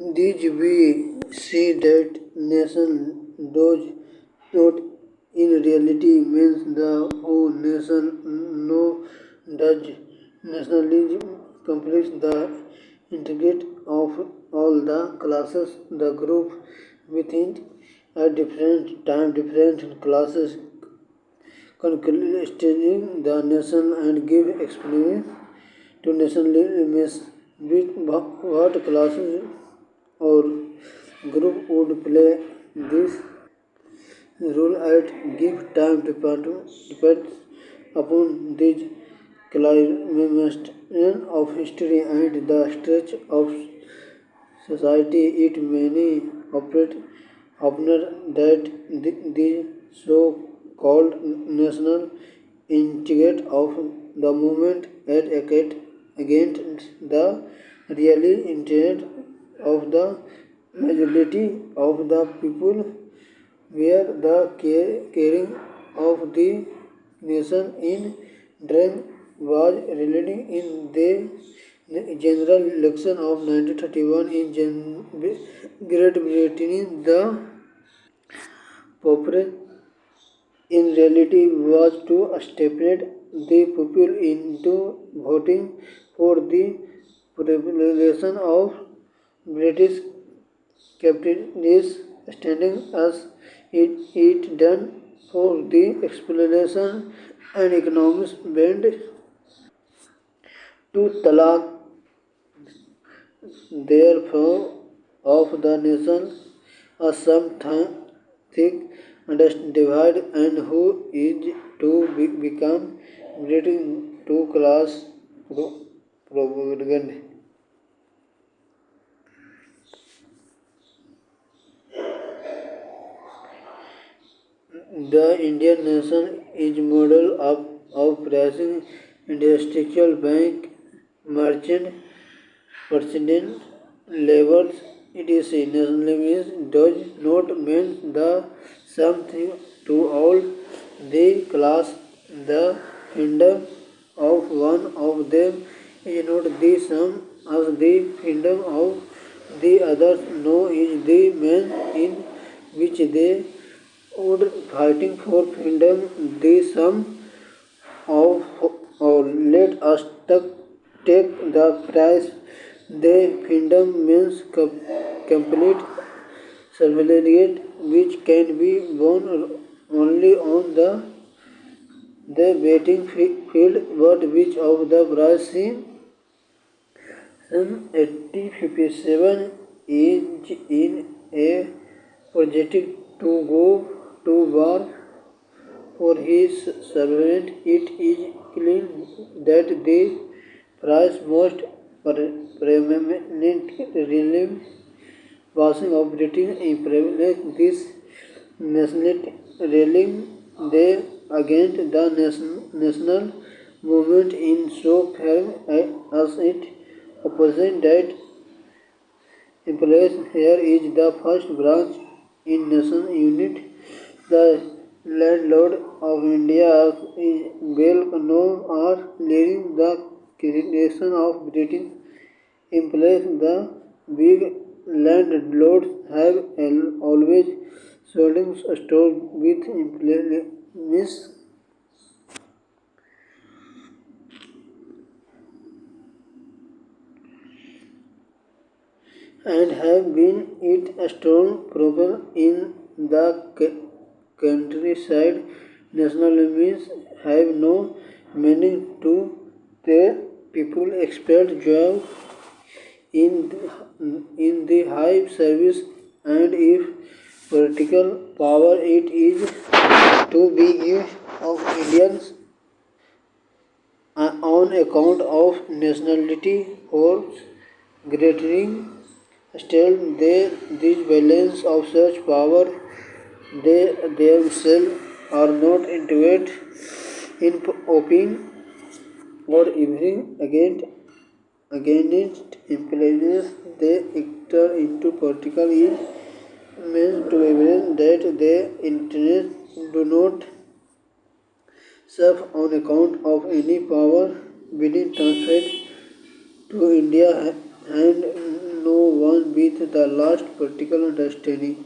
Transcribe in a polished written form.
These we see that nation does not in reality means the whole nation, no does nationalism completes the integrate of all the classes, the group within at different time, different classes constituting the nation and give explanation to nationalism with what classes or group would play this role at give time depends upon these climation of history and the stretch of society. It many operate often that the so-called national integrate of the movement against the really intent of the majority of the people where the caring of the nation in dream was relating in the general election of 1931 in Great Britain. The purpose in reality was to stimulate the people into voting for the privatization of British capitalism, standing as it done for the exploitation and economic bend to talak therefore of the nation a something divide and who is to become relating to class propaganda. The Indian nation is model of pricing industrial bank merchant president levels. It is nationalism does not mean the same thing to all the class. The freedom of one of them is not the same as the freedom of the others. No is the man in which they would fighting for freedom. The sum of or let us take the price. The freedom means complete surveillance which can be won only on the betting field, but which of the price in 1857 is in a projected to go to war for his servant. It is clear that the price must permanently passing of Britain implement this national railing they against the national movement in so far as it opposite that implies here is the first branch in nation unit. The landlord of India is well known are leading the creation of Britain implies the big landlords have always sold stores with implements and have been it a strong problem in the countryside. Nationalism have no meaning to the people expect job in the high service and if political power it is to be used of Indians on account of nationality or greater still this balance of such power they themselves are not intuit in open or even against implies they enter into political is means to evidence that their interests do not serve on account of any power being transferred to India and no on with the last practical understanding.